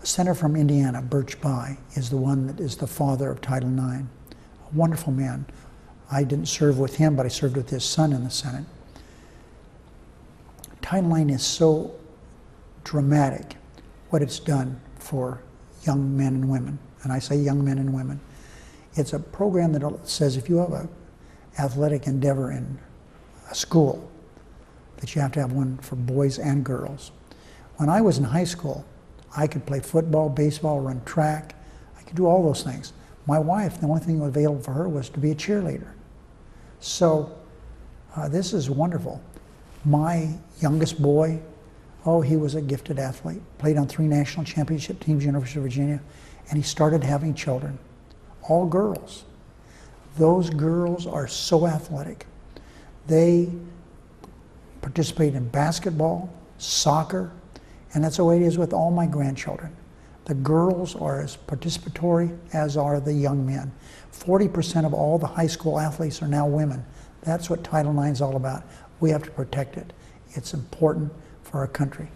A senator from Indiana, Birch Bayh, is the one that is the father of Title IX. A wonderful man. I didn't serve with him, but I served with his son in the Senate. Title IX is so dramatic, what it's done for young men and women. And I say young men and women. It's a program that says if you have an athletic endeavor in a school, that you have to have one for boys and girls. When I was in high school, I could play football, baseball, run track. I could do all those things. My wife, the only thing available for her was to be a cheerleader. So this is wonderful. My youngest boy, oh, he was a gifted athlete. Played on 3 national championship teams, University of Virginia, and he started having children. All girls. Those girls are so athletic. They participate in basketball, soccer, and that's the way it is with all my grandchildren. The girls are as participatory as are the young men. 40% of all the high school athletes are now women. That's what Title IX is all about. We have to protect it. It's important for our country.